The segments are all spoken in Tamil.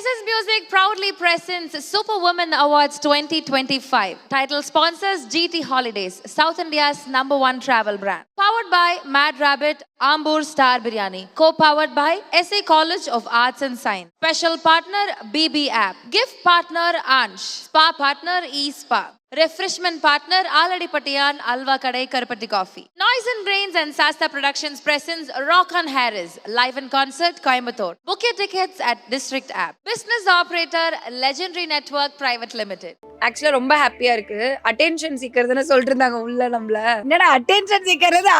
SS Music proudly presents Superwoman Awards 2025. Title sponsors GT Holidays, South India's #1 travel brand. Powered by Mad Rabbit, Ambur Star Biryani. Co-powered by SA College of Arts and Science. Special partner BB App. Gift partner Ansh. Spa partner eSpa. Refreshment partner Aladi Patiyan Alva Kadai Karpati Coffee. Noise and Brains and Sasta Productions presents Rock on Harris live in concert Coimbatore. Book your tickets at District App. Business operator Legendary Network Private Limited. ஆக்சுவலா ரொம்ப ஹாப்பியா இருக்கு. அட்டென்ஷன் சீக்கர்னு சொல்லிட்டு இருந்தாங்க உள்ள நம்மள. என்னடா அட்டென்ஷன் சீக்கர்றது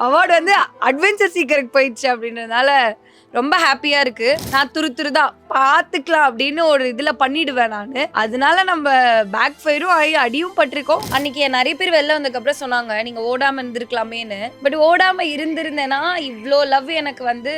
அவார்டு வந்து அட்வென்ச்சர் சீக்கருக்கு போயிடுச்சு அப்படின்றதுனால ரொம்ப ஹாப்பியா இருக்கு. நான் துருதான் பாத்துக்கலாம் அப்படின்னு ஒரு இதுல பண்ணிடுவேன் நானு. அதனால நம்ம பேக் ஃபயரும் ஆகி அடியும் பட்டிருக்கோம். அன்னைக்கு நிறைய பேர் வெளில வந்ததுக்கு அப்புறம் சொன்னாங்க நீங்க ஓடாம இருந்திருக்கலாமேன்னு. பட் ஓடாம இருந்திருந்தேன்னா இவ்வளோ லவ் எனக்கு வந்து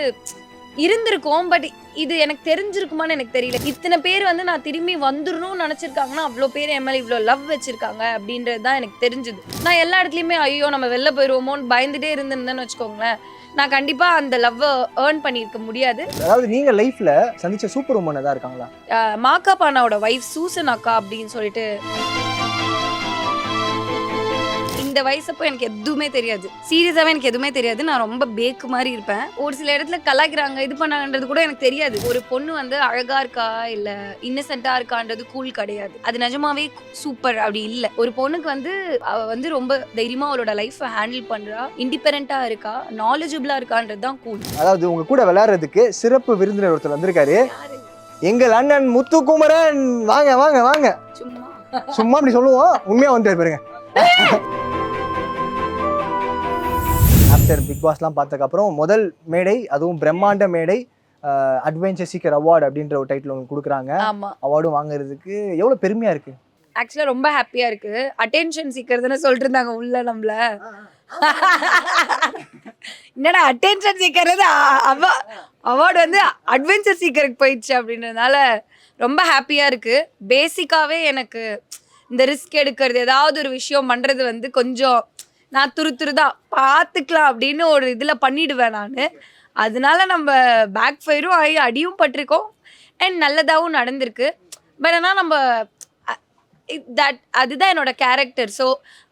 இருந்திருக்கும். பட் இது எனக்கு தெரிஞ்சிருக்குமான்னு எனக்கு தெரியல. இத்தனை பேர் வந்து நான் திரும்பி வந்துடணும்னு நினைச்சிருக்காங்கன்னா அவ்வளோ பேர் என் மேலே இவ்வளோ லவ் வச்சிருக்காங்க அப்படின்றது தான் எனக்கு தெரிஞ்சுது. நான் எல்லா இடத்துலையுமே ஐயோ நம்ம வெளில போயிடுவோமோன்னு பயந்துட்டே இருந்திருந்தேன்னு வச்சுக்கோங்களேன், நான் கண்டிப்பா அந்த லவ் ஏர்ன் பண்ணியிருக்க முடியாது. அதாவது நீங்க லைஃப்ல சந்திச்ச சூப்பர் உமன் தான் இருக்காங்களா? மாக்கா பானாவோட வைஃப் சூசன் அக்கா அப்படின்னு சொல்லிட்டு. இந்த வயசப்போ எனக்கு எதுவுமே தெரியாது, சீரியஸாவே எனக்கு எதுவுமே தெரியாது. நான் ரொம்ப பேக்கு மாதிரி இருப்பேன். ஒரு சில இடத்துல கலாய்க்கிறாங்க இது பண்ணாங்கன்றது கூட எனக்கு தெரியாது. ஒரு பொண்ணு வந்து அழகா இருக்கா இல்ல இன்னசென்ட்டா இருக்கான்றது கூல் கிடையாது. அது நிஜமாவே சூப்பர் அப்படி இல்லை. ஒரு பொண்ணுக்கு வந்து அவ வந்து ரொம்ப தைரியமா அவளோட லைஃப் ஹேண்டில் பண்றா, இண்டிபெண்டா இருக்கா, நாலேஜபிளா இருக்கான்றது தான் கூல். அதாவது உங்க கூட விளையாடுறதுக்கு சிறப்பு விருந்தினர் ஒருத்தர் வந்திருக்காரு. எங்கள் அண்ணன் முத்துக்குமரன். வாங்க வாங்க வாங்க. சும்மா அப்படி சொல்லுவோம், உண்மையா வந்து பாருங்க. ஆஃப்டர் பிக் பாஸ்லாம் பார்த்ததுக்கப்புறம் முதல் மேடை, அதுவும் பிரம்மாண்ட மேடை, அட்வென்ச்சர் சீக்கர் அவார்டு அப்படின்ற ஒரு டைட்டில் உங்களுக்கு கொடுக்குறாங்க. அவார்டும் வாங்குறதுக்கு எவ்வளோ பெருமையா இருக்கு? ஆக்சுவலா ரொம்ப ஹாப்பியா இருக்கு. அட்டென்ஷன் சீக்கர்னு சொல்லிட்டு இருந்தாங்க உள்ள நம்மள. என்னடா அட்டென்ஷன் சீக்கர்றது அவார்டு வந்து அட்வென்ச்சர் சீக்கருக்கு போயிடுச்சு அப்படின்றதுனால ரொம்ப ஹாப்பியா இருக்கு. பேசிக்காவே எனக்கு இந்த ரிஸ்க் எடுக்கிறது, ஏதாவது ஒரு விஷயம் பண்றது வந்து கொஞ்சம் நான் துருதான் பாத்துக்கலாம் அப்படின்னு ஒரு இதுல பண்ணிடுவேன் நானு. அதனால நம்ம பேக் ஃபயரும் ஆகி அடியும் பட்டிருக்கோம் அண்ட் நல்லதாகவும் நடந்திருக்கு. பட் ஆனால் நம்ம அதுதான் என்னோட கேரக்டர். ஸோ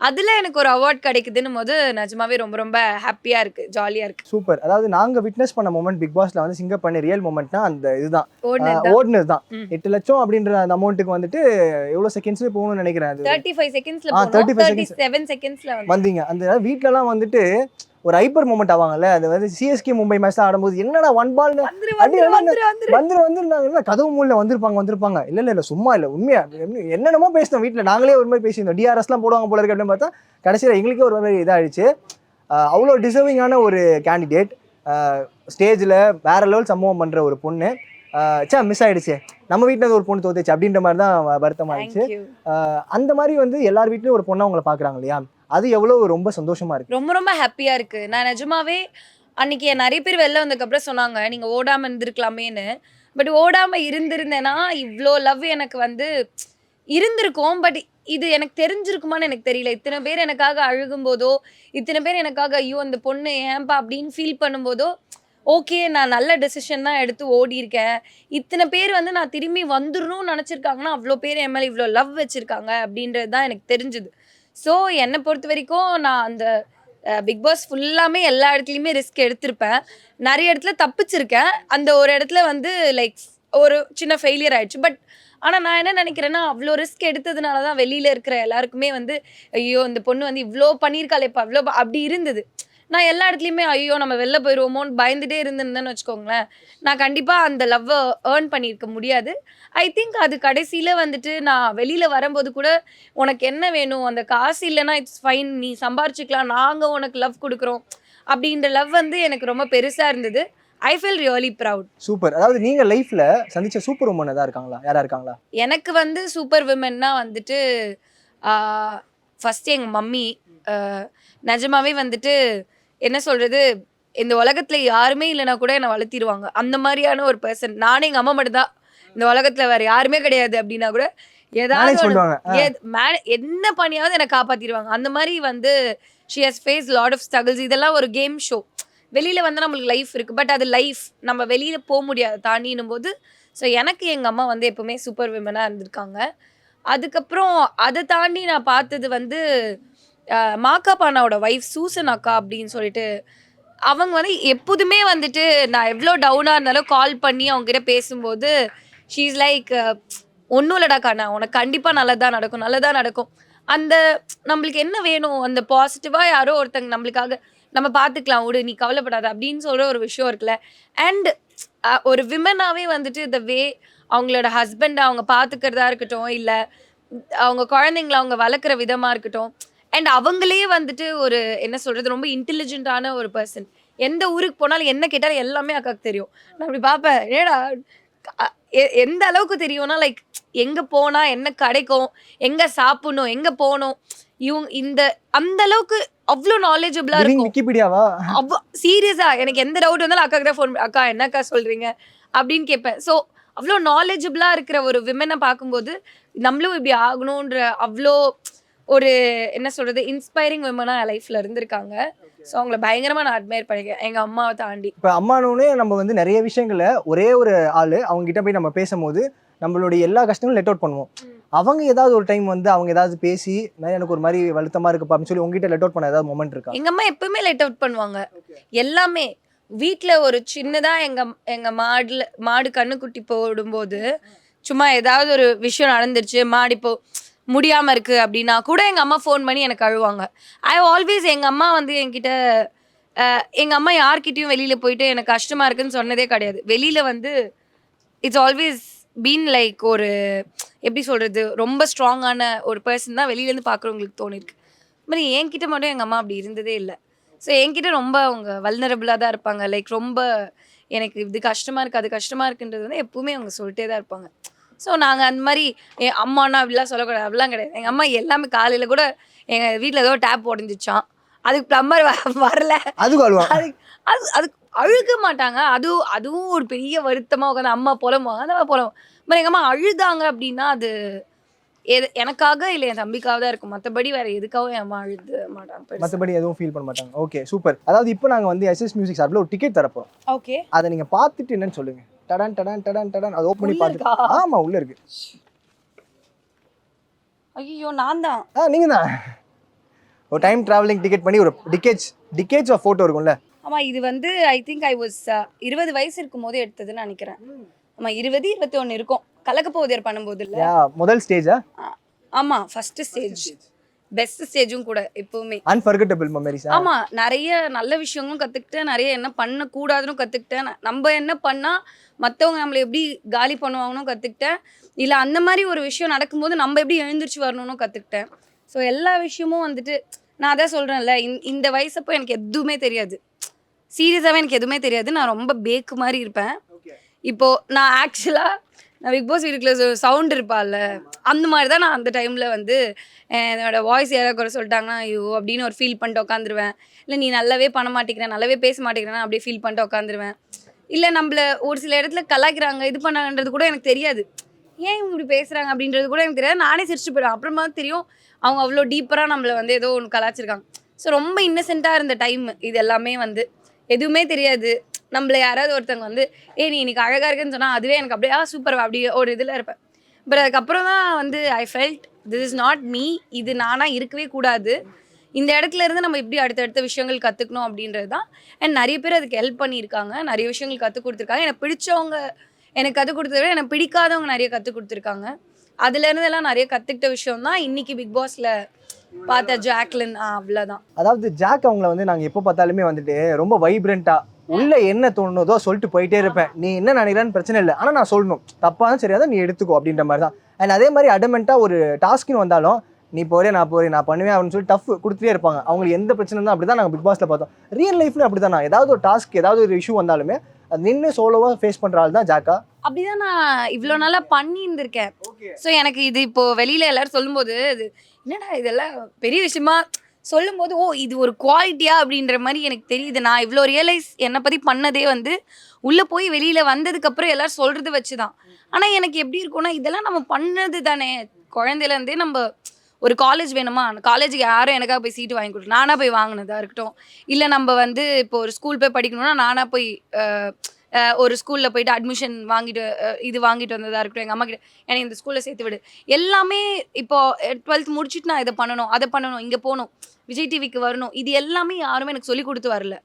அதில் எனக்கு ஒரு அவார்ட் கிடைக்குதுன்னு போது நிஜமாவே ரொம்ப ரொம்ப ஹாப்பியாக இருக்குது, ஜாலியாக இருக்குது. சூப்பர். அதாவது நாங்கள் விட்னஸ் பண்ண மூமெண்ட் பிக் பாஸ்ல வந்து சிங்கப் பண்ணி ரியல் மூமெண்ட்னா அந்த இதுதான், ஓடுனது தான். 8 லட்சம் அப்படின்ற அந்த அமௌண்ட்டுக்கு வந்துட்டு எவ்வளோ செகண்ட்ஸ்ல போகணும்னு நினைக்கிறேன். 35 செகண்ட்ஸ்ல வந்தீங்க. அந்த வீட்டிலலாம் வந்துட்டு ஒரு ஹைப்பர் மூமெண்ட் ஆவாங்கல்ல. அது வந்து சிஎஸ்கே மும்பை மேட்ச் ஆடும்போது என்னடா ஒன் பால் வந்து கதவு மூல வந்திருப்பாங்க. இல்ல சும்மா இல்ல, உண்மையா என்னென்னமோ பேசினோம் வீட்டில். நாங்களே ஒரு மாதிரி பேசியிருந்தோம், டிஆர்எஸ்லாம் போடுவாங்க போல இருக்கு அப்படின்னு பார்த்தா கடைசியில் எங்களுக்கே ஒரு மாதிரி இதாகிடுச்சு. அவ்வளோ டிசர்விங்கான ஒரு கேண்டிடேட், ஸ்டேஜில் வேற லெவல் சம்பவம் பண்ணுற ஒரு பொண்ணு. மிஸ் ஆயிடுச்சு, நம்ம வீட்டில் ஒரு பொண்ணு தோத்துச்சு அப்படின்ற மாதிரி தான் வருத்தம் ஆயிடுச்சு. அந்த மாதிரி வந்து எல்லார் வீட்லயும் ஒரு பொண்ணை அவங்கள பாக்குறாங்க இல்லையா, அது எவ்வளவு ரொம்ப சந்தோஷமா இருக்கு. ரொம்ப ரொம்ப ஹாப்பியா இருக்கு. நான் நிஜமாவே அன்னைக்கு நிறைய பேர் வெளில வந்ததுக்கப்புறம் சொன்னாங்க நீங்க ஓடாம இருந்திருக்கலாமேன்னு. பட் ஓடாம இருந்திருந்தேன்னா இவ்வளோ லவ் எனக்கு வந்து இருந்திருக்கும். பட் இது எனக்கு தெரிஞ்சிருக்குமான்னு எனக்கு தெரியல. இத்தனை பேர் எனக்காக அழுகும் போதோ, இத்தனை பேர் எனக்காக ஐயோ அந்த பொண்ணு ஏன்பா அப்படின்னு ஃபீல் பண்ணும்போதோ, ஓகே நான் நல்ல டெசிஷன் தான் எடுத்து ஓடி இருக்கேன். இத்தனை பேர் வந்து நான் திரும்பி வந்துடணும்னு நினச்சிருக்காங்கன்னா அவ்வளோ பேர் என் மேலே இவ்வளோ லவ் வச்சுருக்காங்க அப்படின்றது தான் எனக்கு தெரிஞ்சுது. ஸோ என்னை பொறுத்த வரைக்கும் நான் அந்த பிக் பாஸ் ஃபுல்லாமே எல்லா இடத்துலையுமே ரிஸ்க் எடுத்திருப்பேன். நிறைய இடத்துல தப்பிச்சிருக்கேன். அந்த ஒரு இடத்துல வந்து லைக் ஒரு சின்ன ஃபெயிலியர் ஆயிடுச்சு. பட் ஆனால் நான் என்ன நினைக்கிறேன்னா அவ்வளோ ரிஸ்க் எடுத்ததுனால தான் வெளியில் இருக்கிற எல்லாருக்குமே வந்து ஐயோ இந்த பொண்ணு வந்து இவ்வளோ பண்ணியிருக்காளேப்பா இவ்வளோ அப்படி இருந்தது. நான் எல்லா இடத்துலையுமே ஐயோ நம்ம வெளில போயிடுவோமோன்னு பயந்துட்டே இருந்திருந்தேன்னு வச்சுக்கோங்களேன், நான் கண்டிப்பாக அந்த லவ்வை ஏர்ன் பண்ணியிருக்க முடியாது. ஐ திங்க் அது கடைசியில் வந்துட்டு நான் வெளியில் வரும்போது கூட உனக்கு என்ன வேணும், அந்த காசு இல்லைன்னா இட்ஸ் ஃபைன், நீ சம்பாரிச்சிக்கலாம், நாங்கள் உனக்கு லவ் கொடுக்குறோம் அப்படின்ற லவ் வந்து எனக்கு ரொம்ப பெருசாக இருந்தது. I feel really proud. Super. அதாவது நீங்க லைஃப்ல சந்திச்ச சூப்பர் உமன் தான் இருக்காங்களா, யாரா இருக்காங்களா? எனக்கு வந்து சூப்பர் விமன்னா வந்துட்டு ஃபர்ஸ்ட் எங்கள் மம்மி. நிஜமாவே வந்துட்டு என்ன சொல்றது, இந்த உலகத்துல யாருமே இல்லைனா கூட என்னை வளர்த்திடுவாங்க. அந்த மாதிரியான ஒரு பர்சன். நானே எங்கள் அம்மா மட்டும் தான், இந்த உலகத்துல வேற யாருமே கிடையாது அப்படின்னா கூட ஏதாவது என்ன பண்ணியாவது என்னை காப்பாத்திடுவாங்க. அந்த மாதிரி வந்து she has faced lot of struggles. இதெல்லாம் ஒரு கேம் ஷோ. வெளியில வந்து நம்மளுக்கு லைஃப் இருக்கு, பட் அது லைஃப் நம்ம வெளியில போக முடியாது தாண்டினும் போது ஸோ எனக்கு எங்கள் அம்மா வந்து எப்பவுமே சூப்பர் விமனாக இருந்திருக்காங்க. அதுக்கப்புறம் அதை தாண்டி நான் பார்த்தது வந்து மாக்காப் அண்ணாவோட ஒய்ஃப் சூசன் அக்கா அப்படின்னு சொல்லிட்டு, அவங்க வந்து எப்போதுமே வந்துட்டு நான் எவ்வளோ டவுனாக இருந்தாலும் கால் பண்ணி அவங்ககிட்ட பேசும்போது ஷீ இஸ் லைக் ஒன்றும் இல்லடா கண்ணா, உனக்கு கண்டிப்பாக நல்லதாக நடக்கும், நல்லதாக நடக்கும். அந்த நம்மளுக்கு என்ன வேணும், அந்த பாசிட்டிவாக யாரோ ஒருத்தங்க நம்மளுக்காக நம்ம பார்த்துக்கலாம் விடு, நீ கவலைப்படாத அப்படின்னு சொல்கிற ஒரு விஷயம் இருக்குல்ல. அண்ட் ஒரு விமனாகவே வந்துட்டு இந்த வே அவங்களோட ஹஸ்பண்டை அவங்க பார்த்துக்கிறதா இருக்கட்டும், இல்லை அவங்க குழந்தைங்கள அவங்க வளர்க்குற விதமாக இருக்கட்டும், அண்ட் அவங்களே வந்துட்டு ஒரு என்ன சொல்கிறது, ரொம்ப இன்டெலிஜென்ட்டான ஒரு பர்சன். எந்த ஊருக்கு போனாலும் என்ன கேட்டாலும் எல்லாமே அக்காவுக்கு தெரியும். நான் அப்படி பார்ப்பேன், ஏடா எந்த அளவுக்கு தெரியும்னா லைக் எங்கே போனால் என்ன கிடைக்கும், எங்கே சாப்பிடணும், எங்கே போகணும், இவங்க இந்த அந்த அளவுக்கு அவ்வளோ நாலேஜபிளாக இருக்கும். விக்கிபீடியாவா? சீரியஸா எனக்கு எந்த டவுட் வந்தாலும் அக்காக்கு தான் ஃபோன், அக்கா என்னக்கா சொல்றீங்க அப்படின்னு கேட்பேன். ஸோ அவ்வளோ நாலேஜபிளாக இருக்கிற ஒரு விமனை பார்க்கும்போது நம்மளும் இப்படி ஆகணுன்ற அவ்வளோ ஒரு என்ன சொல்றது இன்ஸ்பைரிங் விமனாக என் லைஃப்ல இருந்திருக்காங்க. ஸோ அவங்கள பயங்கரமாக நான் அட்மையர் பண்ணிக்கிறேன் எங்கள் அம்மாவை தாண்டி. இப்போ அம்மானோடனே நம்ம வந்து நிறைய விஷயங்களை ஒரே ஒரு ஆள் அவங்க கிட்ட போய் நம்ம பேசும்போது நம்மளுடைய எல்லா கஷ்டங்களும் லெட் அவுட் பண்ணுவோம். அவங்க ஏதாவது ஒரு டைம் வந்து அவங்க ஏதாவது பேசி எனக்கு ஒரு மாதிரி வருத்தமா இருக்குப்பா அப்படின்னு சொல்லி உங்ககிட்ட லெட் அவுட் பண்ண ஏதாவது மொமெண்ட் இருக்கா? எங்க அம்மா எப்பவுமே லெட் அவுட் பண்ணுவாங்க எல்லாமே. வீட்டுல ஒரு சின்னதா எங்க மாடு கண்ணுக்குட்டி போடும்போது சும்மா ஏதாவது ஒரு விஷயம் நடந்துருச்சு, மாடு இப்போ முடியாம இருக்கு அப்படின்னா கூட எங்க அம்மா ஃபோன் பண்ணி எனக்கு அழுவாங்க. ஐ ஆல்வேஸ் எங்க அம்மா வந்து என்கிட்ட எங்க அம்மா யார்கிட்டயும் வெளியில போயிட்டு எனக்கு கஷ்டமா இருக்குன்னு சொன்னதே கிடையாது. வெளியில வந்து இட்ஸ் ஆல்வேஸ் பீன் லைக் ஒரு எப்படி சொல்கிறது, ரொம்ப ஸ்ட்ராங்கான ஒரு பர்சன் தான் வெளியிலேருந்து பார்க்குறவங்களுக்கு தோணிருக்கு. மாதிரி என்கிட்ட மட்டும் எங்கள் அம்மா அப்படி இருந்ததே இல்லை. ஸோ என்கிட்ட ரொம்ப அவங்க வல்னரபிளாக தான் இருப்பாங்க. லைக் ரொம்ப எனக்கு இது கஷ்டமாக இருக்குது அது கஷ்டமாக இருக்குன்றது வந்து எப்பவுமே அவங்க சொல்லிட்டே தான் இருப்பாங்க. ஸோ நாங்கள் அந்த மாதிரி என் அம்மானா அப்படிலாம் சொல்லக்கூடாது, அப்படிலாம் கிடையாது. எங்கள் அம்மா எல்லாமே காலையில் கூட எங்கள் வீட்டில் ஏதோ டேப் உடஞ்சிச்சான், அதுக்கு ப்ளம்பர் வரல, அது அது அழுக மாட்டாங்க. அதுவும் ஒரு பெரிய வருத்தமாக உட்காந்து அம்மா புலம்புவாங்க, அந்த மாதிரி புலம்புவாங்க. மாதிரி எங்கள் அம்மா அழுதாங்க அப்படின்னா அது எனக்காக இல்லை என் தம்பிக்காக தான் இருக்கும். மற்றபடி வேற எதுக்காகவும் என் அம்மா அழுத மாட்டாங்க, மற்றபடி எதுவும் ஃபீல் பண்ண மாட்டாங்க. Okay super. அதாவது இப்போ நாங்கள் வந்து எஸ்எஸ் மியூசிக் சார்பில் ஒரு டிக்கெட் தரப்போம். ஓகே, அதை நீங்கள் பார்த்துட்டு என்னன்னு சொல்லுங்க. டடான் டடான் டடான் டடான் அதை ஓப்பன் பண்ணி பார்த்துட்டு. ஆமாம் உள்ளே இருக்கு. ஐயோ நான் தான். நீங்கள் தான் ஒரு டைம் ட்ராவலிங் டிக்கெட் பண்ணி ஒரு டிக்கெட்ஸ் ஆஃப் ஃபோட்டோ இருக்கும்ல. ஆமாம், இது வந்து ஐ திங்க் ஐ வாஸ் 20 வயசு இருக்கும் போது எடுத்ததுன்னு நினைக்கிறேன். ஆமாம் 20-21 இருக்கும். கலக்க போவதர் பண்ணும்போது இல்லை முதல் ஸ்டேஜா? ஆமாம் ஃபர்ஸ்ட் ஸ்டேஜ், பெஸ்ட் ஸ்டேஜும் கூட எப்பவுமே. Unforgettable memories. ஆமாம், நிறைய நல்ல விஷயங்களும் கற்றுக்கிட்டேன், நிறைய என்ன பண்ணக்கூடாதுன்னு கற்றுக்கிட்டேன். நம்ம என்ன பண்ணால் மற்றவங்க நம்மளை எப்படி காலி பண்ணுவாங்கன்னு கற்றுக்கிட்டேன். இல்லை அந்த மாதிரி ஒரு விஷயம் நடக்கும்போது நம்ம எப்படி எழுந்திரிச்சு வரணும்னு கற்றுக்கிட்டேன். ஸோ எல்லா விஷயமும் வந்துட்டு நான் அதான் சொல்கிறேன்ல, இந்த வயசப்போ எனக்கு எதுவுமே தெரியாது, சீரியஸாகவே எனக்கு எதுவுமே தெரியாது. நான் ரொம்ப பேக்கு மாதிரி இருப்பேன். இப்போது நான் ஆக்சுவலாக நான் பிக் பாஸ் வீட்டுக்குள்ள சவுண்ட் இருப்பாள்ல, அந்த மாதிரி தான் நான் அந்த டைமில் வந்து என்னோடய வாய்ஸ் யாராவது கூட சொல்லிட்டாங்கன்னா ஐயோ அப்படின்னு ஒரு ஃபீல் பண்ணிட்டு உட்காந்துருவேன். இல்லை நீ நல்லாவே பண்ண மாட்டேங்கிறேன், நல்லாவே பேச மாட்டேங்கிறேன்னா அப்படியே ஃபீல் பண்ணிட்டு உட்காந்துருவேன். இல்லை நம்மள ஒரு சில இடத்துல கலாய்க்கிறாங்க, இது பண்ணாங்கன்றது கூட எனக்கு தெரியாது, ஏன் இவங்க இப்படி பேசுகிறாங்க அப்படின்றது கூட எனக்கு தெரியாது. நானே சிரிச்சுட்டு போயிடுவேன். அப்புறமா தெரியும் அவங்க அவ்வளோ டீப்பராக நம்மளை வந்து ஏதோ ஒன்று கலாய்ச்சிருக்காங்க. ஸோ ரொம்ப இன்னசென்ட்டாக இருந்த டைம் இது எல்லாமே. வந்து எதுவுமே தெரியாது. நம்மளை யாராவது ஒருத்தவங்க வந்து நீ இன்னைக்கு அழகாக இருக்குன்னு சொன்னால் அதுவே எனக்கு அப்படியே சூப்பர் அப்படி ஒரு இதில் இருப்பேன். பட் அதுக்கப்புறம் தான் வந்து I felt this is not me, இது நானாக இருக்கவே கூடாது. இந்த இடத்துல இருந்து நம்ம எப்படி அடுத்தடுத்த விஷயங்கள் கற்றுக்கணும் அப்படின்றது தான். அண்ட் நிறைய பேர் அதுக்கு ஹெல்ப் பண்ணியிருக்காங்க, நிறைய விஷயங்கள் கற்றுக் கொடுத்துருக்காங்க. எனக்கு பிடிச்சவங்க எனக்கு கற்றுக் கொடுத்தத விட எனக்கு பிடிக்காதவங்க நிறைய கற்றுக் கொடுத்துருக்காங்க. அதுலேருந்தெல்லாம் நிறைய கற்றுக்கிட்ட விஷயம் தான் இன்னைக்கு பிக் பாஸில் பார்த்த ஜாக்லின். அவ்வளோதான். அதாவது ஜாக் அவங்கள வந்து நாங்கள் எப்போ பார்த்தாலுமே வந்துட்டு ரொம்ப வைப்ரண்ட்டாக உள்ள என்ன தோணுதோ சொல்லிட்டு போயிட்டே இருப்பேன். நீ என்ன நினைக்கிறான்னு பிரச்சனை இல்லை, ஆனால் நான் சொல்லணும், தப்பாக சரியாதான் நீ எடுத்துக்கோ அப்படின்ற மாதிரி தான். அண்ட் அதே மாதிரி அடமெண்ட்டாக ஒரு டாஸ்க்குன்னு வந்தாலும் நீ போறே நான் பண்ணுவேன் அப்படின்னு சொல்லி டஃப் கொடுத்துட்டே இருப்பாங்க. அவங்களுக்கு எந்த பிரச்சனை இருந்தால் அப்படி தான் நாங்கள் பிக் பாஸில் பார்த்தோம். ரியல் லைஃப்ல அப்படி தான். ஏதாவது ஒரு டாஸ்க் ஏதாவது ஒரு இஷ்யூ வந்தாலுமே அது நின்று சோலோவாக ஃபேஸ் பண்ணுற ஆள் தான் ஜாக்கா. அப்படிதான் நான் இவ்வளோ நாளாக பண்ணி இருந்திருக்கேன். ஸோ எனக்கு இது இப்போது வெளியில் எல்லோரும் சொல்லும்போது இது என்னடா இதெல்லாம் பெரிய விஷயமா சொல்லும்போது இது ஒரு குவாலிட்டியா அப்படின்ற மாதிரி எனக்கு தெரியுது. நான் இவ்வளோ ரியலைஸ் என்னை பற்றி பண்ணதே வந்து உள்ளே போய் வெளியில் வந்ததுக்கப்புறம் எல்லோரும் சொல்கிறது வச்சு தான். ஆனால் எனக்கு எப்படி இருக்கும்னா இதெல்லாம் நம்ம பண்ணது தானே, குழந்தையிலேருந்தே நம்ம ஒரு காலேஜ் வேணுமா, காலேஜுக்கு யாரும் எனக்காக போய் சீட்டு வாங்கி கொடுத்து நானாக போய் வாங்கினதா இருக்கட்டும், இல்லை நம்ம வந்து இப்போ ஒரு ஸ்கூல் போய் படிக்கணும்னா நானாக போய் ஒரு ஸ்கூலில் போயிட்டு அட்மிஷன் வாங்கிட்டு இது வாங்கிட்டு வந்ததாக இருக்கட்டும், எங்கள் அம்மா கிட்ட எனக்கு இந்த ஸ்கூலில் சேர்த்து விடு, எல்லாமே இப்போ 12th முடிச்சுட்டு நான் இதை பண்ணணும் அதை பண்ணணும் இங்கே போகணும் விஜய் டிவிக்கு வரணும், இது எல்லாமே யாருமே எனக்கு சொல்லி கொடுத்து வரல.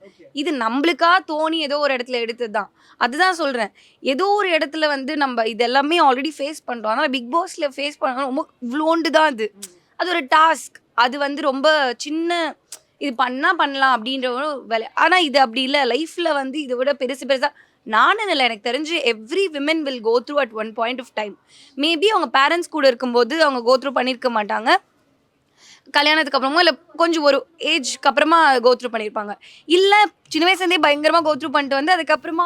இது நம்மளுக்கா தோணி ஏதோ ஒரு இடத்துல எடுத்தது தான். அதுதான் சொல்கிறேன், ஏதோ ஒரு இடத்துல வந்து நம்ம இது எல்லாமே ஆல்ரெடி ஃபேஸ் பண்ணுறோம். அதனால் பிக் பாஸில் ஃபேஸ் பண்ணணும் ரொம்ப இவ்வளோண்டு தான் அது. அது ஒரு டாஸ்க். அது வந்து ரொம்ப சின்ன இது பண்ணலாம் அப்படின்ற ஒரு வேலை. ஆனால் இது அப்படி இல்லை. லைஃப்பில் வந்து இதை விட பெருசாக நானும் இல்லை, எனக்கு தெரிஞ்சு every women will go through at one point of time. Maybe அவங்க பேரண்ட்ஸ் கூட இருக்கும்போது அவங்க கோ த்ரூ பண்ணியிருக்க மாட்டாங்க, கல்யாணத்துக்கு அப்புறமா இல்லை கொஞ்சம் ஒரு ஏஜ்க்கு அப்புறமா கோத்ரூ பண்ணியிருப்பாங்க, இல்லை சின்ன வயசுலேருந்தே பயங்கரமாக கோத்ரூ பண்ணிட்டு வந்து அதுக்கப்புறமா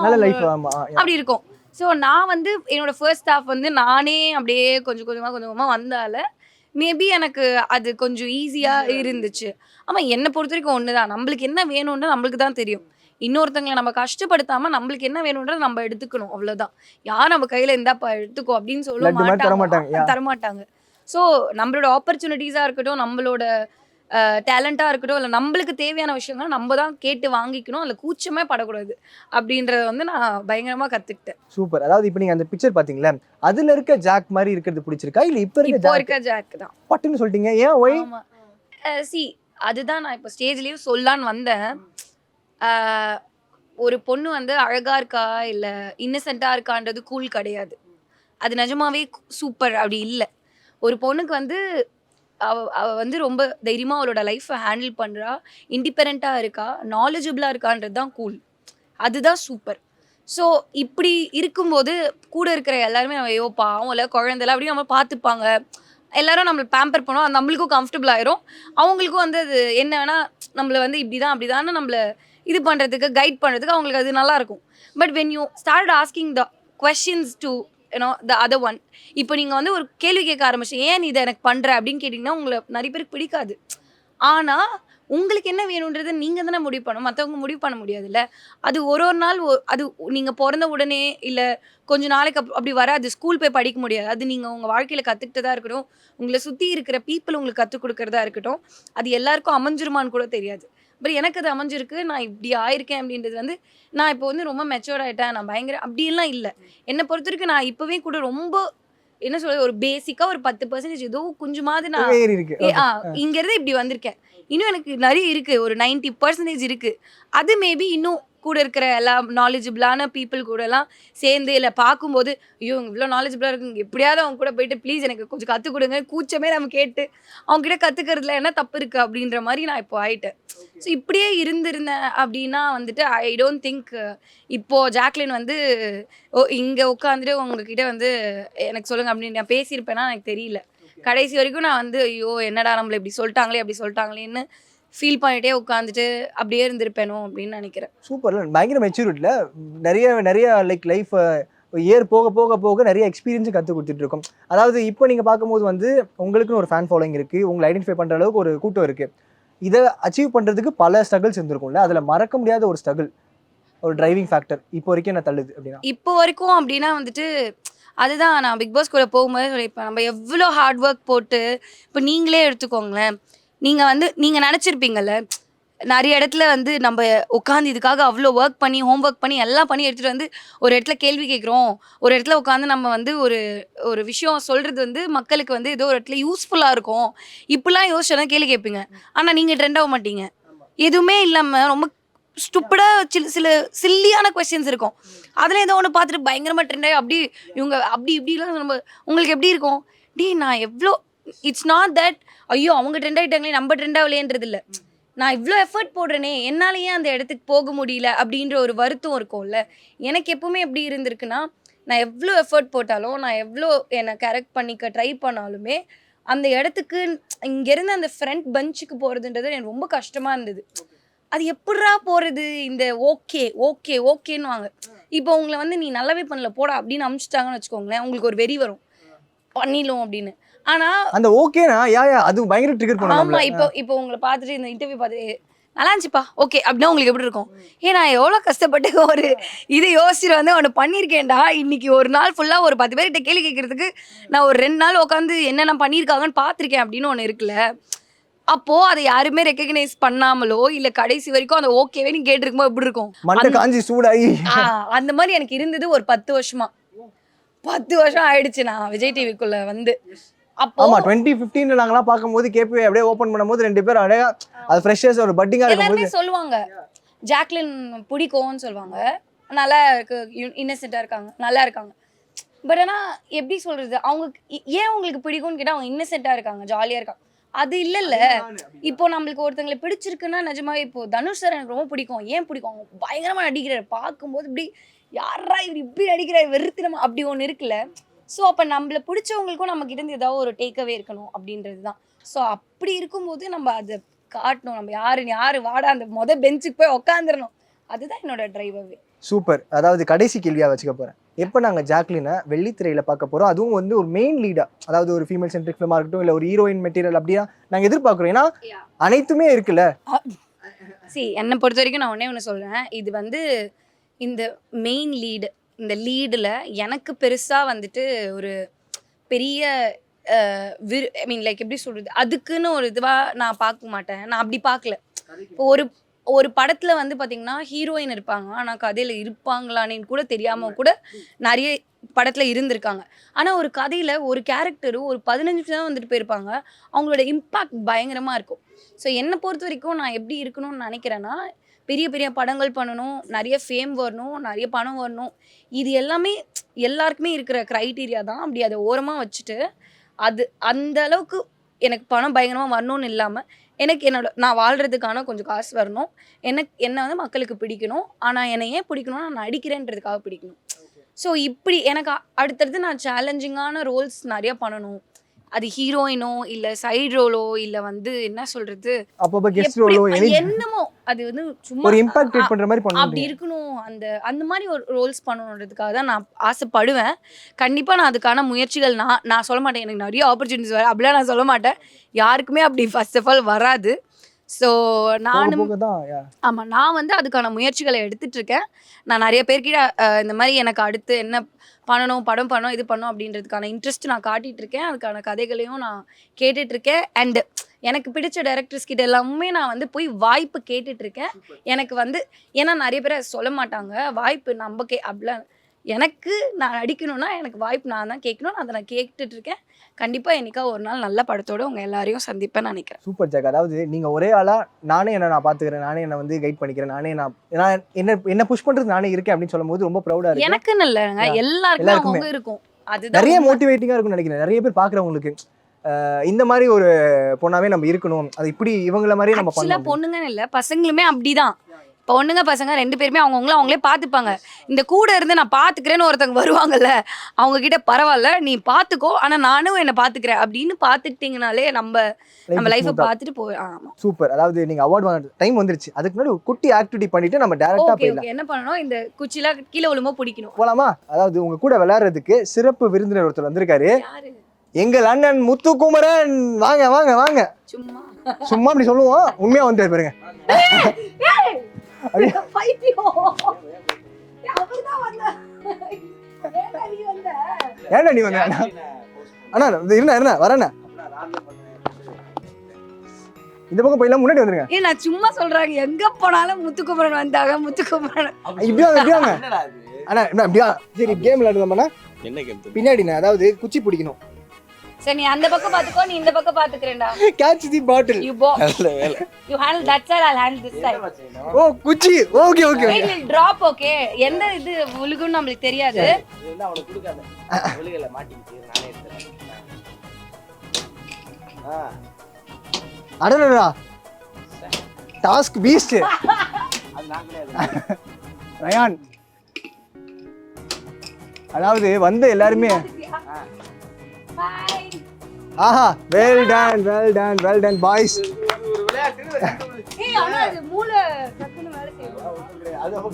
அப்படி இருக்கும். ஸோ நான் வந்து என்னோட ஃபர்ஸ்ட் ஹாஃப் வந்து நானே அப்படியே கொஞ்சம் கொஞ்சமாக வந்தால மேபி எனக்கு அது கொஞ்சம் ஈஸியாக இருந்துச்சு. ஆமாம், என்னை பொறுத்த வரைக்கும் ஒன்று தான், நம்மளுக்கு என்ன வேணும்னு நம்மளுக்கு தான் தெரியும். இன்னொருத்தங்களை நம்ம கஷ்டப்படுத்தாமல் நம்மளுக்கு என்ன வேணுன்றதை நம்ம எடுத்துக்கணும், அவ்வளோதான். யார் நம்ம கையில் இருந்தாப்பா எடுத்துக்கோ அப்படின்னு சொல்ல மாட்டாங்க, தரமாட்டாங்க. ஸோ நம்மளோட ஆப்பர்ச்சுனிட்டிஸாக இருக்கட்டும், நம்மளோட டேலண்ட்டாக இருக்கட்டும், இல்லை நம்மளுக்கு தேவையான விஷயங்கள் நம்ம தான் கேட்டு வாங்கிக்கணும், அதில் கூச்சமே படக்கூடாது அப்படின்றத வந்து நான் பயங்கரமாக கற்றுக்கிட்டேன். சூப்பர். அதாவது இப்போ நீங்கள் அந்த பிக்சர் பார்த்தீங்களா, அதில் இருக்க ஜாக் மாதிரி இருக்கிறது பிடிச்சிருக்கா இல்லை இப்போ இருக்க ஜாக் தான் பட்டுன்னு சொல்லிட்டீங்க, ஏன் ஒய்? சி அதுதான் நான் இப்போ ஸ்டேஜ்லேயும் சொல்லான்னு வந்தேன். ஒரு பொண்ணு வந்து அழகாக இருக்கா இல்லை இன்னசென்ட்டாக இருக்கான்றது கூல் கிடையாது. அது நிஜமாவே சூப்பர் அப்படி இல்லை. ஒரு பொண்ணுக்கு வந்து அவ வந்து ரொம்ப தைரியமாக அவளோட லைஃப்பை ஹேண்டில் பண்ணுறா, இண்டிபெண்ட்டாக இருக்கா, நாலேஜபிளாக இருக்கான்றது தான் கூல், அதுதான் சூப்பர். ஸோ இப்படி இருக்கும்போது கூட இருக்கிற எல்லாருமே நம்ம ஐயோ பாவம் இல்லை குழந்தைல அப்படின்னு நம்ம பார்த்துப்பாங்க, எல்லாரும் நம்மளை பேம்பர் பண்ணுவோம், அது நம்மளுக்கும் கம்ஃபர்டபுள் ஆயிரும், அவங்களுக்கும் வந்து அது என்ன வேணால் நம்மளை வந்து இப்படி தான் அப்படி தானே நம்மளை இது பண்ணுறதுக்கு கைட் பண்ணுறதுக்கு அவங்களுக்கு அது நல்லாயிருக்கும். But when you start asking the questions to the other one, இப்போ நீங்கள் வந்து ஒரு கேள்வி கேட்க ஆரம்பிச்சு ஏன் நீ இதை எனக்கு பண்ணுற அப்படின்னு கேட்டிங்கன்னா உங்களை நிறைய பேருக்கு பிடிக்காது. ஆனால் உங்களுக்கு என்ன வேணுன்றது நீங்கள் தானே முடிவு பண்ணணும், மற்றவங்க முடிவு பண்ண முடியாதுல்ல. அது ஒரு நாள் அது நீங்கள் பிறந்த உடனே இல்லை கொஞ்சம் நாளைக்கு அப்படி வராது. ஸ்கூல் போய் படிக்க முடியாது. அது நீங்கள் உங்கள் வாழ்க்கையில் கற்றுக்கிட்டதா இருக்கட்டும், உங்களை சுற்றி இருக்கிற பீப்புள் உங்களுக்கு கற்றுக் கொடுக்குறதா இருக்கட்டும், அது எல்லாருக்கும் அமைஞ்சிருமான்னு கூட தெரியாது. பட் எனக்கு அது அமைஞ்சிருக்கு, நான் இப்படி ஆயிருக்கேன் அப்படின்றது வந்து நான் இப்போ வந்து ரொம்ப மெச்சூர்ட் ஆகிட்டேன், நான் பயங்கர அப்படியெல்லாம் இல்லை. என்னை பொறுத்த வரைக்கும் நான் இப்போவே கூட ரொம்ப என்ன சொல்றது, ஒரு பேசிக்காக ஒரு 10% ஏதோ கொஞ்சமாவது நான் இங்கேருந்து இப்படி வந்திருக்கேன். இன்னும் எனக்கு நிறைய இருக்குது, ஒரு 90% இருக்குது. அது மேபி இன்னும் கூட இருக்கிற எல்லா நாலேஜபிளான பீப்புள் கூடலாம் சேர்ந்து இல்லை பார்க்கும்போது ஐயோ இவ்வளோ நாலேஜபிளாக இருக்குங்க, எப்படியாவது அவங்க கூட போயிட்டு ப்ளீஸ் எனக்கு கொஞ்சம் கற்றுக் கொடுங்க, கூச்சமே நம்ம கேட்டு அவங்ககிட்ட கற்றுக்கிறதுல என்ன தப்பு இருக்குது அப்படின்ற மாதிரி நான் இப்போ ஆயிட்டேன். ஸோ இப்படியே இருந்திருந்தேன் அப்படின்னா வந்துட்டு ஐ டோன்ட் திங்க் இப்போது ஜாக்லின் வந்து இங்கே உட்காந்துட்டு உங்ககிட்ட வந்து எனக்கு சொல்லுங்கள் அப்படின்னு நான் பேசியிருப்பேன்னா எனக்கு தெரியல. கடைசி வரைக்கும் நான் வந்து ஐயோ என்னடா நம்மளை இப்படி சொல்லிட்டாங்களே அப்படி சொல்லிட்டாங்களேன்னு ஃபீல் பண்ணிட்டே உட்காந்துட்டு அப்படியே இருந்திருப்பேனோ அப்படின்னு நினைக்கிறேன். சூப்பர்ல, பயங்கர மெச்சூரிட்டியில் நிறைய லைக் லைஃப் இயர் போக போக போக நிறைய எக்ஸ்பீரியன்ஸும் கற்றுக் கொடுத்துட்டு இருக்கோம். அதாவது இப்போ நீங்கள் பார்க்கும்போது வந்து உங்களுக்குன்னு ஒரு ஃபேன் ஃபாலோயிங் இருக்குது, உங்களை ஐடென்டிஃபை பண்ணுற அளவுக்கு ஒரு கூட்டம் இருக்குது. இதை அச்சீவ் பண்ணுறதுக்கு பல ஸ்ட்ரகிள்ஸ் இருந்திருக்கும்ல, அதில் மறக்க முடியாத ஒரு ஸ்ட்ரகிள், ஒரு டிரைவிங் ஃபேக்டர் இப்போ வரைக்கும் என்ன தள்ளுது அப்படின்னா? இப்போ வரைக்கும் அப்படின்னா வந்துட்டு அதுதான் நான் பிக் பாஸ் கூட போகும்போது சொல்லியிருப்பேன், நம்ம எவ்வளோ ஹார்ட் ஒர்க் போட்டு இப்போ நீங்களே எடுத்துக்கோங்களேன், நீங்கள் நினச்சிருப்பீங்கள்ல நிறைய இடத்துல வந்து நம்ம உட்காந்து இதுக்காக அவ்வளோ ஒர்க் பண்ணி ஹோம் ஒர்க் பண்ணி எல்லாம் பண்ணி எடுத்துகிட்டு வந்து ஒரு இடத்துல கேள்வி கேட்குறோம், ஒரு இடத்துல உட்காந்து நம்ம வந்து ஒரு விஷயம் சொல்கிறது வந்து மக்களுக்கு வந்து ஏதோ ஒரு இடத்துல யூஸ்ஃபுல்லாக இருக்கும், இப்படிலாம் யோசிச்சா தான் கேள்வி கேட்பீங்க. ஆனால் நீங்கள் ட்ரெண்ட் ஆக மாட்டீங்க, எதுவுமே இல்லாமல் ரொம்ப ஸ்டூப்பிடாக சில சில்லியான கொஸ்டின்ஸ் இருக்கும், அதில் ஏதோ ஒன்று பார்த்துட்டு பயங்கரமாக ட்ரெண்ட் ஆகி அப்படி இவங்க அப்படி இப்படிலாம் நம்ம உங்களுக்கு எப்படி இருக்கும், நான் எவ்வளோ இட்ஸ் நாட் தட் ஐயோ அவங்க ட்ரெண்ட் ஆகிட்டாங்களே நம்ம ட்ரெண்ட் ஆகலேன்றது இல்லை, நான் இவ்வளோ எஃபர்ட் போடுறேனே என்னால் ஏன் அந்த இடத்துக்கு போக முடியல அப்படின்ற ஒரு வருத்தம் இருக்கும்ல. எனக்கு எப்பவுமே எப்படி இருந்திருக்குன்னா, நான் எவ்வளோ எஃபர்ட் போட்டாலும் நான் எவ்வளோ என்னை கரெக்ட் பண்ணிக்க ட்ரை பண்ணாலுமே அந்த இடத்துக்கு இங்கேருந்து அந்த ஃப்ரண்ட் பெஞ்சுக்கு போகிறதுன்றது எனக்கு ரொம்ப கஷ்டமாக இருந்தது. அது எப்படா போகிறது, இந்த ஓகேன்னு வாங்க இப்போ உங்களை வந்து நீ நல்லாவே பண்ணல போடா அப்படின்னு அனுப்பிச்சிட்டாங்கன்னு வச்சுக்கோங்களேன், உங்களுக்கு ஒரு வெறி வரும் பண்ணிடலாம் அப்படின்னு. ஆனா அந்த ஓகேனா அது பயங்கர ட்ரிகர் பண்ணும். ஆமா, இப்போ உங்களை பார்த்துட்டு இந்த இன்டர்வியூ பார்த்துட்டு நல்லா இருந்துச்சுப்பா ஓகே அப்படின்னா உங்களுக்கு எப்படி இருக்கும், நான் எவ்வளோ கஷ்டப்பட்டு ஒரு இதை யோசிச்சுட்டு வந்து ஒன்று பண்ணியிருக்கேன்டா, இன்னைக்கு ஒரு நாள் ஃபுல்லாக ஒரு 10 பேர்கிட்ட கேள்வி கேட்கறதுக்கு நான் ஒரு 2 நாள் உட்காந்து என்னென்ன பண்ணியிருக்காங்கன்னு பார்த்துருக்கேன் அப்படின்னு ஒன்று இருக்குல்ல, அப்போ அதை யாருமே ரெக்கக்னைஸ் பண்ணாமலோ இல்ல கடைசி வரைக்கும் அந்த ஓகேவே நீ கேட்டிருக்குமோ எப்படி இருக்கும் மண்டை காஞ்சி சூடாகி அந்த மாதிரி எனக்கு இருந்தது ஒரு 10 வருஷமா. 10 வருஷம் ஆயிடுச்சு நான் விஜய் டிவிக்குள்ள வந்து. அப்போ ஆமா 2015 நாங்கலாம் பார்க்கும்போது கேபி அப்படியே ஓபன் பண்ணும்போது 2 பேர் அழகா அது ஃப்ரெஷர்ஸ் ஒரு பட்டிங்கா இருக்கும்போது எல்லாருமே சொல்லுவாங்க ஜாக்லின் பிடிக்கும்னு சொல்லுவாங்க, நல்லா இருக்கு, இன்னசென்ட்டா இருக்காங்க, நல்லா இருக்காங்க. பட் ஆனா எப்படி சொல்றது, அவங்க ஏன் உங்களுக்கு பிடிக்கும்னு கேட்டா அவங்க இன்னசென்ட்டா இருக்காங்க, ஜாலியா இருக்காங்க. அது இல்ல இப்போ நம்மளுக்கு ஒருத்தங்களை பிடிச்சிருக்குன்னா நிஜமாவே இப்போ தனுஷ் சார் எனக்கு ரொம்ப பிடிக்கும். ஏன் பிடிக்கும், அவங்க பயங்கரமா நடிக்கிறாரு, பார்க்கும்போது இப்படி யாரா இவர் இப்படி நடிக்கிறாரு வெறுத்தினமா அப்படி ஒன்று இருக்குல்ல. ஸோ அப்போ நம்மள பிடிச்சவங்களுக்கும் நம்ம கிட்ட இருந்து ஏதாவது ஒரு டேக்அவே இருக்கணும் அப்படின்றது தான். ஸோ அப்படி இருக்கும்போது நம்ம அதை காட்டணும், நம்ம யாரு வாடா அந்த பெஞ்சுக்கு போய் உட்காந்துடணும். அதுதான் என்னோட டிரைவவே. சூப்பர். அதாவது கடைசி கேள்வியா வச்சுக்க போறேன். எப்போ நாங்க ஜாக்லினை வெள்ளித்திரையில பார்க்க போறோம், அதுவும் வந்து ஒரு மெயின் லீடா, அதாவது ஒரு ஃபீமேல் சென்ட்ரிக் ஃபிலிமா இருக்கட்டும் இல்ல ஒரு ஹீரோயின் மெட்டீரியல் அப்படியா நாங்க எதிர்பார்க்கிறோம். ஏன்னா அனைத்துமே இருக்குல்ல. என்னை பொறுத்த வரைக்கும் நான் ஒன்னே ஒன்று சொல்றேன், இது வந்து இந்த மெயின் லீடு, இந்த லீடில் எனக்கு பெருசா வந்துட்டு ஒரு பெரிய ஐ மீன் லைக் எப்படி சொல்றது, அதுக்குன்னு ஒரு இதுவா நான் பார்க்க மாட்டேன். நான் அப்படி பார்க்கல. இப்போ ஒரு படத்துல வந்து பாத்தீங்கன்னா ஹீரோயின் இருப்பாங்க, ஆனா கதையில இருப்பாங்களான்னு கூட தெரியாம கூட நிறைய படத்துல இருந்திருக்காங்க. ஆனா ஒரு கதையில ஒரு கேரக்டரும் ஒரு 15 நிமிஷம் தான் வந்துட்டு போயிருப்பாங்க, அவங்களோட இம்பாக்ட் பயங்கரமா இருக்கும். ஸோ என்னை பொறுத்த வரைக்கும் நான் எப்படி இருக்கணும்னு நினைக்கிறேன்னா, பெரிய பெரிய படங்கள் பண்ணணும், நிறைய ஃபேம் வரணும், நிறைய பணம் வரணும், இது எல்லாமே எல்லாருக்குமே இருக்கிற க்ரைட்டீரியா தான். அப்படி அதை ஓரமாக வச்சுட்டு அது அந்த அளவுக்கு எனக்கு பணம் பயங்கரமாக வரணும்னு இல்லாமல் எனக்கு நான் வாழ்கிறதுக்கான கொஞ்சம் காசு வரணும், என்னை வந்து மக்களுக்கு பிடிக்கணும். ஆனால் என்னை ஏன் பிடிக்கணும்னா நான் நடிக்கிறேன்றதுக்காக பிடிக்கணும். ஸோ இப்படி எனக்கு அடுத்தடுத்து நான் சேலஞ்சிங்கான ரோல்ஸ் நிறையா பண்ணணும். அது ஹீரோயினோ இல்ல சைடு ரோலோ இல்ல வந்து என்ன சொல்றது அப்பப்ப கெஸ்ட் ரோலோ என்னமோ அது வந்து சும்மா ஒரு இம்பாக்ட் கிரியேட் பண்ற மாதிரி பண்ணணும். அப்படி இருக்கணும், அந்த மாதிரி ஒரு ரோல்ஸ் பண்ணணுன்றதுக்காக தான் நான் ஆசைப்படுவேன். கண்டிப்பா நான் அதுக்கான முயற்சிகள் நான் சொல்ல மாட்டேன் எனக்கு நிறைய ஆப்பர்ச்சுனிட்டிஸ் வர, அப்படிலாம் நான் சொல்ல மாட்டேன். யாருக்குமே அப்படி ஃபர்ஸ்ட் ஆஃப் ஆல் வராது. ஸோ நான் வந்து அதுக்கான முயற்சிகளை எடுத்துட்டு இருக்கேன். நான் நிறைய பேர்கிட்ட இந்த மாதிரி எனக்கு அடுத்து என்ன பண்ணணும், படம் பண்ணணும், இது பண்ணணும் அப்படின்றதுக்கான இன்ட்ரெஸ்ட் நான் காட்டிட்டு இருக்கேன். அதுக்கான கதைகளையும் நான் கேட்டுட்டு இருக்கேன். அண்ட் எனக்கு பிடிச்ச டைரக்டர்ஸ் கிட்ட எல்லாமே நான் வந்து போய் வாய்ப்பு கேட்டுட்டு இருக்கேன். எனக்கு வந்து ஏன்னா நிறைய பேர் சொல்ல மாட்டாங்க வாய்ப்பு நம்ம அப்படிலாம். எனக்கு நான் நடிக்கணும்னா எனக்கு வாய்ப்பு நான் தான் கேட்கணும், அதை நான் கேட்டுட்டு இருக்கேன். கண்டிப்பா என்னைக்கா ஒரு நாள் நல்ல படத்தோட உங்க எல்லாரையும் சந்திப்பேன்னு நினைக்கிறேன். சூப்பர் ஜாக். அதாவது நீங்க ஒரே ஆளா நானே நான் பாத்துக்கிறேன், நானே என்ன வந்து கைட் பண்ணிக்கிறேன், நானே நான் என்ன புஷ் பண்றது நானே இருக்கேன் அப்படின்னு சொல்லும் போது ரொம்ப ப்ரௌடா இருக்கு. எனக்கு இல்லைங்க, எல்லாருக்குமே இருக்கும். அதுதான் நிறைய மோட்டிவேட்டிங்கா இருக்கும்னு நினைக்கிறேன். நிறைய பேர் பாக்குறவங்களுக்கு இந்த மாதிரி ஒரு பொண்ணாவே நம்ம இருக்கணும், அது இப்படி இவங்கள மாதிரியே நம்ம பண்ணலாம். பொண்ணுங்கன்னு இல்லை, பசங்களுமே அப்படிதான். பொண்ணுங்க பசங்க 2 பேருமே அவங்களே பார்த்துப்பாங்க. இந்த கூட இருந்து நான் பார்த்துக்கிறேன்னு ஒருத்தவங்க வருவாங்கல்ல, அவங்க கிட்ட பரவாயில்ல நீ பார்த்துக்கோ, ஆனால் நானும் என்னை பார்த்துக்கிறேன் அப்படின்னு பார்த்துக்கிட்டீங்கனாலே நம்ம லைஃப்பை பார்த்துட்டு ஆமாம். சூப்பர். அதாவது நீங்க அவார்ட் வாங்க டைம் வந்துருச்சு, அதுக்கு முன்னாடி ஒரு குட்டி ஆக்டிவிட்டி பண்ணிட்டு நம்ம டைரக்டா போயிடலாம். என்ன பண்ணணும், இந்த குச்சிலாம் கீழே விழுமோ பிடிக்கணும். போலாமா? அதாவது உங்க கூட விளையாடுறதுக்கு சிறப்பு விருந்தினர் ஒருத்தர் வந்திருக்காரு, எங்கள் அண்ணன் முத்துக்குமரன். வாங்க வாங்க வாங்க. சும்மா அப்படி சொல்லுவோம், உண்மையா வந்து பாருங்க. ஏன்டா நீ வந்த அண்ணா? இருந்தா வரண்ணா, இந்த பக்கம் போயிடலாம், முன்னாடி வந்துருங்க. நான் சும்மா சொல்றாங்க, எங்க போனாலும் முத்துக்குமரன் வந்தாங்க, முத்துக்குமரன் இப்படியா எப்படியாங்க அண்ணா? அப்படியா? சரி கேம் விளையாடுதாம்ண்ணா. என்ன கேம்? பின்னாடிண்ணா, அதாவது குச்சி பிடிக்கணும். சரி நீ அந்த பக்கம் பாத்துக்கோ, நீ இந்த பக்கம் பாத்துக்கறேன்டா. Catch the bottle. You handle that side, I'll handle this side. ஓ குச்சி. Okay okay. It will drop, okay. எந்த இது விழுகும்னு நமக்கு தெரியாது. இதெல்லாம் அவனுக்கு கொடுக்காத. விழுகல மாட்டிக்கிட்டு நானே எடுத்துறேன். அடடடா. Task Beast. அது நான் கிடையாது. ரயான். அதாவது வந்த எல்லாரும் ஆஹா, வெல் டன் பாய்ஸ். ஏய் ஆனா இது மூளை டக்குன்னு வேலை செய்யும். அது அப்ப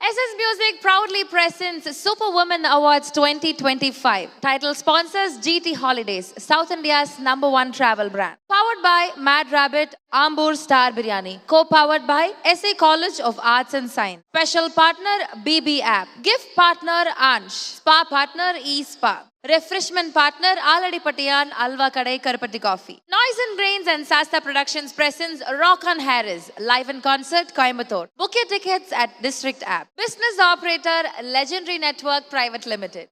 SS Music proudly presents Superwoman Awards 2025. Title sponsors GT Holidays, South India's #1 travel brand. Powered by Mad Rabbit, Ambur Star Biryani. Co-powered by SA College of Arts and Science. Special partner BB App. Gift partner Ansh. Spa partner eSpa. Refreshment partner Aladi Patiyan Alva Kadai Karpati Coffee. Noise and Grains and Sasta Productions presents Rock on Harris live in concert Coimbatore. Book your tickets at District App. Business operator Legendary Network Private Limited.